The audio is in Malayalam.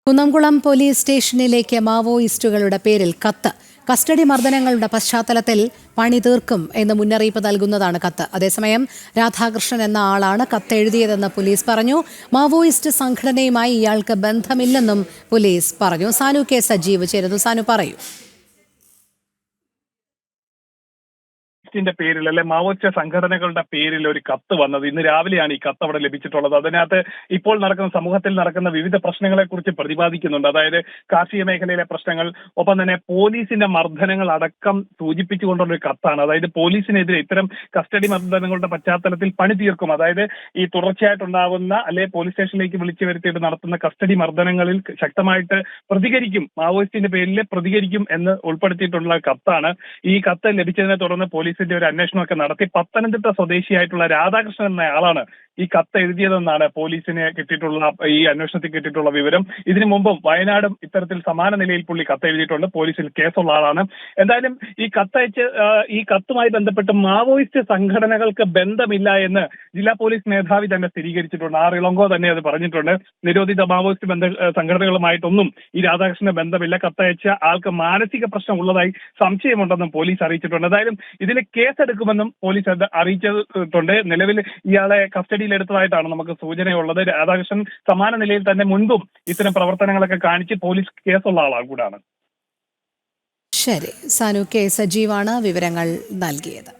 കുന്നംകുളം പോലീസ് സ്റ്റേഷനിലേക്ക് മാവോയിസ്റ്റുകളുടെ പേരിൽ കത്ത്. കസ്റ്റഡി മർദ്ദനങ്ങളുടെ പശ്ചാത്തലത്തിൽ പണി തീർക്കും എന്ന് മുന്നറിയിപ്പ് നൽകുന്നതാണ് കത്ത്. അതേസമയം രാധാകൃഷ്ണൻ എന്ന ആളാണ് കത്തെഴുതിയതെന്ന് പോലീസ് പറഞ്ഞു. മാവോയിസ്റ്റ് സംഘടനയുമായി ഇയാൾക്ക് ബന്ധമില്ലെന്നും പോലീസ് പറഞ്ഞു. സാനു കെ സജീവ് ചേരുന്നു. സാനു, പറയൂ. ിന്റെ പേരിൽ അല്ലെ മാവോയിസ്റ്റ് സംഘടനകളുടെ പേരിൽ ഒരു കത്ത് വന്നത് ഇന്ന് രാവിലെയാണ് ഈ കത്ത് അവിടെ ലഭിച്ചിട്ടുള്ളത്. അതിനകത്ത് ഇപ്പോൾ സമൂഹത്തിൽ നടക്കുന്ന വിവിധ പ്രശ്നങ്ങളെ കുറിച്ച് പ്രതിപാദിക്കുന്നുണ്ട്. അതായത് കാർഷിക മേഖലയിലെ പ്രശ്നങ്ങൾ, ഒപ്പം തന്നെ പോലീസിന്റെ മർദ്ദനങ്ങൾ അടക്കം സൂചിപ്പിച്ചുകൊണ്ടുള്ള ഒരു കത്താണ്. അതായത് പോലീസിനെതിരെ ഇത്തരം കസ്റ്റഡി മർദ്ദനങ്ങളുടെ പശ്ചാത്തലത്തിൽ പണി തീർക്കും, അതായത് ഈ തുടർച്ചയായിട്ടുണ്ടാകുന്ന അല്ലെ പോലീസ് സ്റ്റേഷനിലേക്ക് വിളിച്ചു വരുത്തിയിട്ട് നടത്തുന്ന കസ്റ്റഡി മർദ്ദനങ്ങളിൽ ശക്തമായിട്ട് പ്രതികരിക്കും, മാവോയിസ്റ്റിന്റെ പേരിൽ പ്രതികരിക്കും എന്ന് ഉൾപ്പെടുത്തിയിട്ടുള്ള കത്താണ്. ഈ കത്ത് ലഭിച്ചതിനെ തുടർന്ന് പോലീസിന്റെ ഒരു അന്വേഷണമൊക്കെ നടത്തി പത്തനംതിട്ട സ്വദേശിയായിട്ടുള്ള രാധാകൃഷ്ണൻ എന്നയാളാണ് ഈ കത്ത് എഴുതിയതെന്നാണ് പോലീസിന് കിട്ടിയിട്ടുള്ള ഈ അന്വേഷണത്തിൽ കിട്ടിയിട്ടുള്ള വിവരം. ഇതിനു മുമ്പും വയനാടും ഇത്തരത്തിൽ സമാന നിലയിൽ പുള്ളി കത്ത് എഴുതിയിട്ടുണ്ട്. പോലീസിൽ കേസുള്ള ആളാണ്. എന്തായാലും ഈ കത്തയച്ച് ഈ കത്തുമായി ബന്ധപ്പെട്ട് മാവോയിസ്റ്റ് സംഘടനകൾക്ക് ബന്ധമില്ല എന്ന് ജില്ലാ പോലീസ് മേധാവി തന്നെ സ്ഥിരീകരിച്ചിട്ടുണ്ട്. ആർ ഇളങ്കോ തന്നെ അത് പറഞ്ഞിട്ടുണ്ട്. നിരോധിത മാവോയിസ്റ്റ് സംഘടനകളുമായിട്ടൊന്നും ഈ രാധാകൃഷ്ണന് ബന്ധമില്ല. കത്തയച്ച ആൾക്ക് മാനസിക പ്രശ്നം ഉള്ളതായി സംശയമുണ്ടെന്നും പോലീസ് അറിയിച്ചിട്ടുണ്ട്. എന്തായാലും ഇതിൽ കേസെടുക്കുമെന്നും പോലീസ് അറിയിച്ചിട്ടുണ്ട്. നിലവിൽ ഇയാളെ കസ്റ്റഡിയിൽ എടുത്തതായിട്ടാണ് നമുക്ക് സൂചനയുള്ളത്. രാധാകൃഷ്ണൻ സമാന നിലയിൽ തന്നെ മുൻപും ഇത്തരം പ്രവർത്തനങ്ങളൊക്കെ കാണിച്ച് പോലീസ് കേസുള്ള ആളാണ് കൂടാണ്. ശരി, സാനു കെ സജീവാണ് വിവരങ്ങൾ നൽകിയത്.